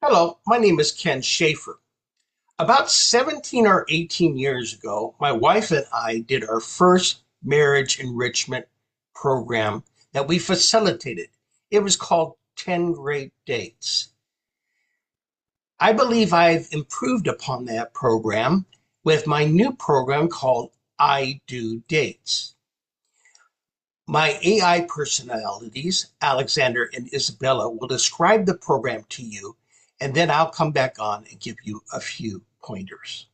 Hello, my name is Ken Schaefer. About 17 or 18 years ago, my wife and I did our first marriage enrichment program that we facilitated. It was called 10 Great Dates. I believe I've improved upon that program with my new program called I Do Dates. My AI personalities, Alexander and Isabella, will describe the program to you, and then I'll come back on and give you a few pointers.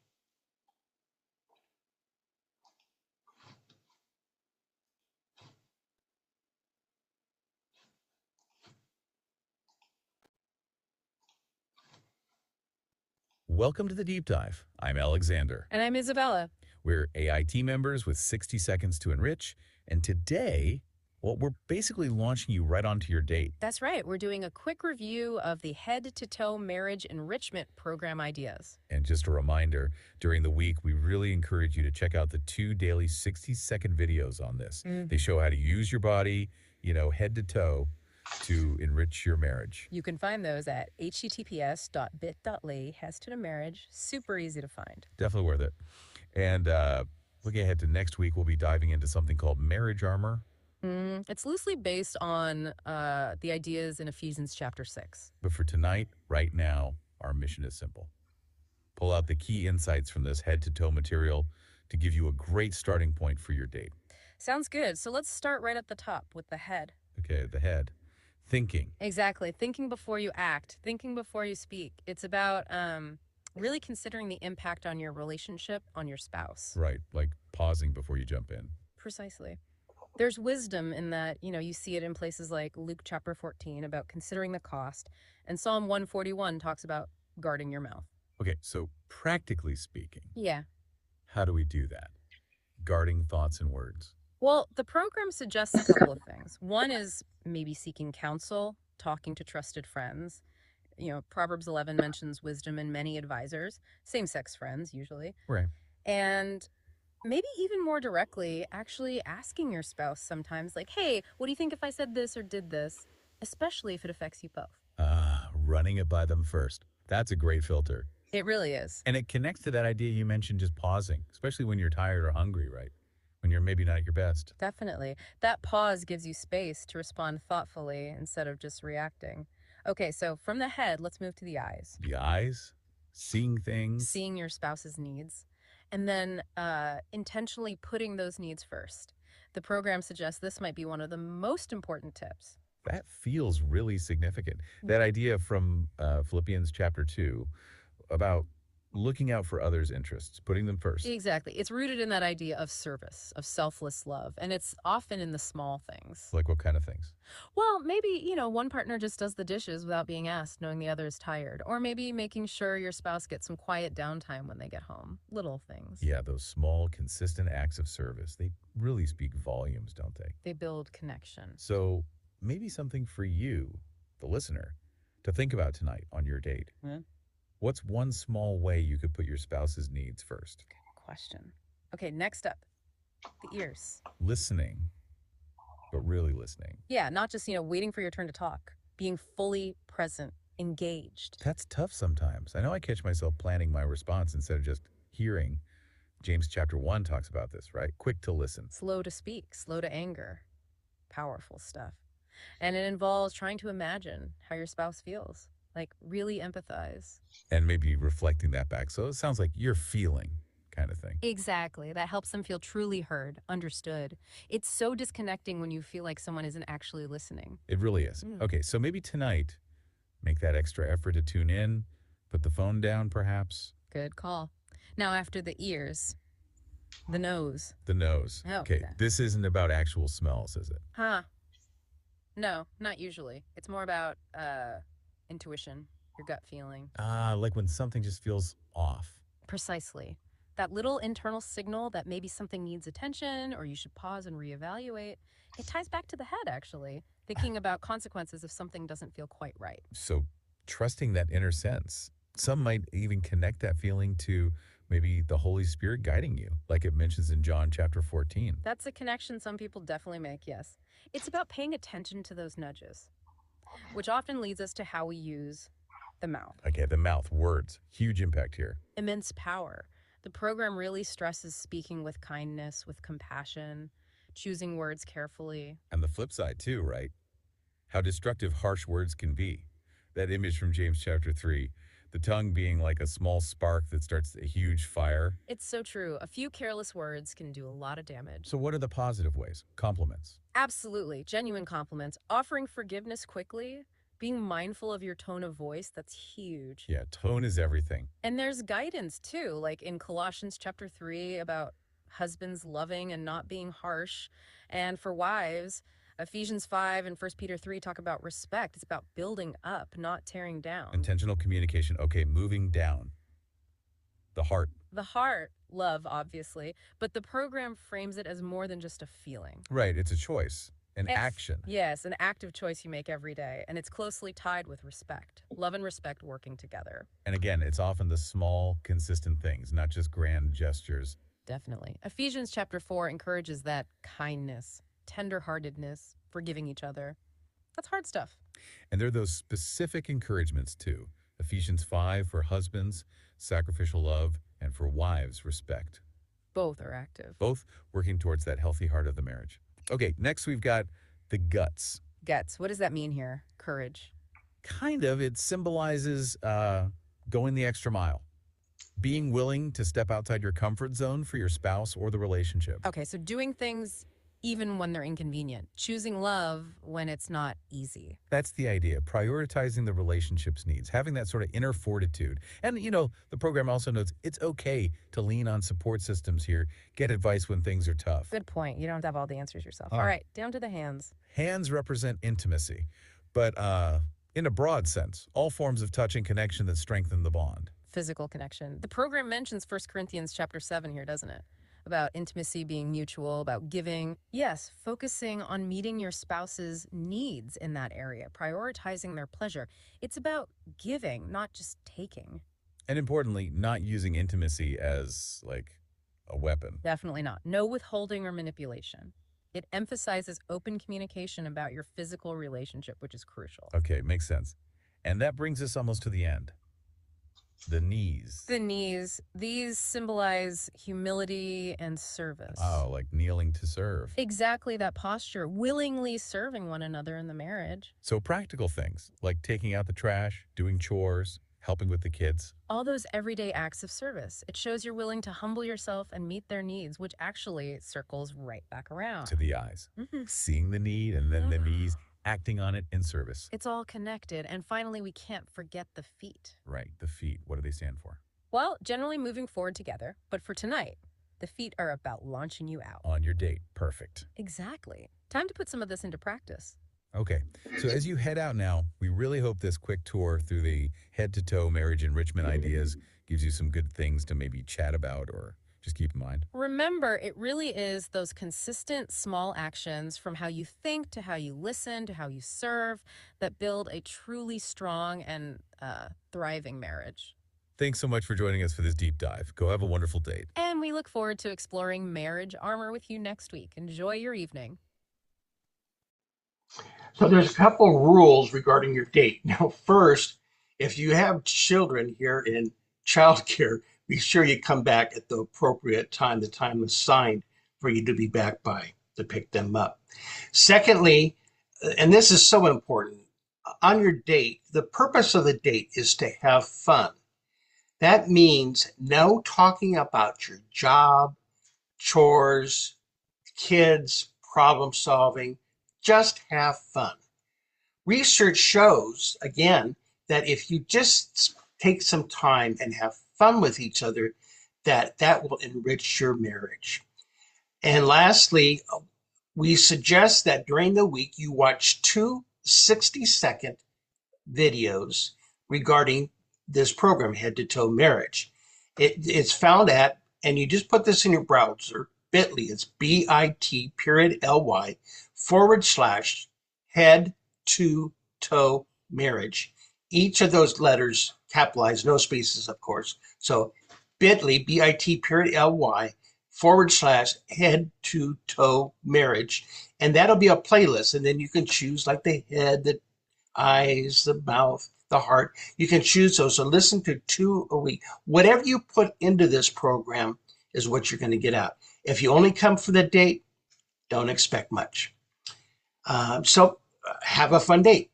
Welcome to the Deep Dive. I'm Alexander. And I'm Isabella. We're AI team members with 60 seconds to enrich. And today, we're basically launching you right onto your date. That's right. We're doing a quick review of the head-to-toe marriage enrichment program ideas. And just a reminder, during the week, we really encourage you to check out the 2 daily 60-second videos on this. They show how to use your body, head to toe, to enrich your marriage. You can find those at https://bit.ly/marriage. Super easy to find. Definitely worth it. And looking ahead to next week, we'll be diving into something called Marriage Armor. It's loosely based on the ideas in Ephesians chapter 6. But for tonight, right now, our mission is simple. Pull out the key insights from this head-to-toe material to give you a great starting point for your date. Sounds good. So let's start right at the top with the head. Okay, the head. Thinking. Exactly. Thinking before you act. Thinking before you speak. It's about really considering the impact on your relationship, on your spouse. Right, like pausing before you jump in. Precisely. There's wisdom in that, you see it in places like Luke chapter 14 about considering the cost, and Psalm 141 talks about guarding your mouth. Okay, so practically speaking. Yeah. How do we do that? Guarding thoughts and words. Well, the program suggests a couple of things. One is maybe seeking counsel, talking to trusted friends. Proverbs 11 mentions wisdom in many advisors, same-sex friends usually. Right. And maybe even more directly, actually asking your spouse sometimes, like, hey, what do you think if I said this or did this? Especially if it affects you both. Running it by them first. That's a great filter. It really is. And it connects to that idea you mentioned, just pausing, especially when you're tired or hungry, right? When you're maybe not at your best. Definitely. That pause gives you space to respond thoughtfully instead of just reacting. Okay, so from the head, let's move to the eyes. The eyes, seeing things. Seeing your spouse's needs. And then intentionally putting those needs first. The program suggests this might be one of the most important tips. That feels really significant. That idea from Philippians chapter 2 about looking out for others' interests, putting them first. Exactly. It's rooted in that idea of service, of selfless love. And it's often in the small things. Like what kind of things? Well, maybe, one partner just does the dishes without being asked, knowing the other is tired. Or maybe making sure your spouse gets some quiet downtime when they get home. Little things. Yeah, those small, consistent acts of service, they really speak volumes, don't they? They build connection. So maybe something for you, the listener, to think about tonight on your date. What's one small way you could put your spouse's needs first? Good question. Okay, next up, the ears. Listening, but really listening. Yeah, not just, waiting for your turn to talk. Being fully present, engaged. That's tough sometimes. I know I catch myself planning my response instead of just hearing. James chapter 1 talks about this, right? Quick to listen. Slow to speak, slow to anger. Powerful stuff. And it involves trying to imagine how your spouse feels. Like, really empathize. And maybe reflecting that back. So it sounds like you're feeling kind of thing. Exactly. That helps them feel truly heard, understood. It's so disconnecting when you feel like someone isn't actually listening. It really is. Okay, so maybe tonight, make that extra effort to tune in, put the phone down perhaps. Good call. Now after the ears, the nose. The nose. Oh, okay, this isn't about actual smells, is it? No, not usually. It's more about intuition, your gut feeling. Like when something just feels off. Precisely. That little internal signal that maybe something needs attention or you should pause and reevaluate. It ties back to the head, actually, thinking about consequences if something doesn't feel quite right. So trusting that inner sense. Some might even connect that feeling to maybe the Holy Spirit guiding you, like it mentions in John chapter 14. That's a connection some people definitely make, yes. It's about paying attention to those nudges, which often leads us to how we use The mouth. Okay, the mouth, words, huge impact here. Immense power. The program really stresses speaking with kindness, with compassion, choosing words carefully. And the flip side too, right? How destructive harsh words can be. That image from James chapter 3, the tongue being like a small spark that starts a huge fire. It's so true. A few careless words can do a lot of damage. So what are the positive ways? Compliments. Absolutely. Genuine compliments. Offering forgiveness quickly. Being mindful of your tone of voice, that's huge. Yeah, tone is everything. And there's guidance too, like in Colossians chapter 3 about husbands loving and not being harsh. And for wives, Ephesians 5 and 1 Peter 3 talk about respect. It's about building up, not tearing down. Intentional communication. Okay, moving down. The heart. The heart, love, obviously, but the program frames it as more than just a feeling. Right, it's a choice, an action. Yes, an active choice you make every day, and it's closely tied with respect. Love and respect working together. And again, it's often the small, consistent things, not just grand gestures. Definitely. Ephesians chapter 4 encourages that kindness, tenderheartedness, forgiving each other. That's hard stuff. And there are those specific encouragements too. Ephesians 5 for husbands, sacrificial love, and for wives, respect. Both are active. Both working towards that healthy heart of the marriage. Okay, next we've got the guts. Guts. What does that mean here? Courage. Kind of. It symbolizes going the extra mile. Being willing to step outside your comfort zone for your spouse or the relationship. Okay, so doing things even when they're inconvenient. Choosing love when it's not easy. That's the idea. Prioritizing the relationship's needs. Having that sort of inner fortitude. And, you know, the program also notes it's okay to lean on support systems here. Get advice when things are tough. Good point. You don't have to have all the answers yourself. Oh. All right, down to the hands. Hands represent intimacy, but in a broad sense, all forms of touch and connection that strengthen the bond. Physical connection. The program mentions 1 Corinthians chapter 7 here, doesn't it? About intimacy being mutual, about giving. Yes, focusing on meeting your spouse's needs in that area, prioritizing their pleasure. It's about giving, not just taking. And importantly, not using intimacy as like a weapon. Definitely not. No withholding or manipulation. It emphasizes open communication about your physical relationship, which is crucial. Okay, makes sense. And that brings us almost to the end. The knees. The knees, these symbolize humility and service. Oh, like kneeling to serve. Exactly that posture, willingly serving one another in the marriage. So practical things like taking out the trash, doing chores, helping with the kids. All those everyday acts of service. It shows you're willing to humble yourself and meet their needs, which actually circles right back around. To the eyes. Mm-hmm. Seeing the need and then the knees, acting on it in service. It's all connected. And finally, we can't forget the feet. Right, the feet. What do they stand for? Well, generally moving forward together. But for tonight, the feet are about launching you out. On your date. Perfect. Exactly. Time to put some of this into practice. Okay, so as you head out now, we really hope this quick tour through the head-to-toe marriage enrichment ideas gives you some good things to maybe chat about or just keep in mind. Remember, it really is those consistent small actions from how you think to how you listen to how you serve that build a truly strong and thriving marriage. Thanks so much for joining us for this deep dive. Go have a wonderful date. And we look forward to exploring marriage armor with you next week. Enjoy your evening. So there's a couple rules regarding your date. Now, first, if you have children here in childcare, be sure you come back at the appropriate time, the time assigned for you to be back by to pick them up. Secondly, and this is so important, on your date, the purpose of the date is to have fun. That means no talking about your job, chores, kids, problem solving. Just have fun. Research shows, again, that if you just take some time and have fun with each other, that will enrich your marriage. And lastly, we suggest that during the week you watch 2 60-second videos regarding this program, Head to Toe Marriage. It's found at, and you just put this in your browser, bit.ly, it's bit.ly/head to toe marriage. Each of those letters capitalized, no spaces, of course. So bit.ly, bit.ly/head to toe marriage. And that'll be a playlist. And then you can choose like the head, the eyes, the mouth, the heart. You can choose those. So listen to 2 a week. Whatever you put into this program is what you're going to get out. If you only come for the date, don't expect much. So have a fun date.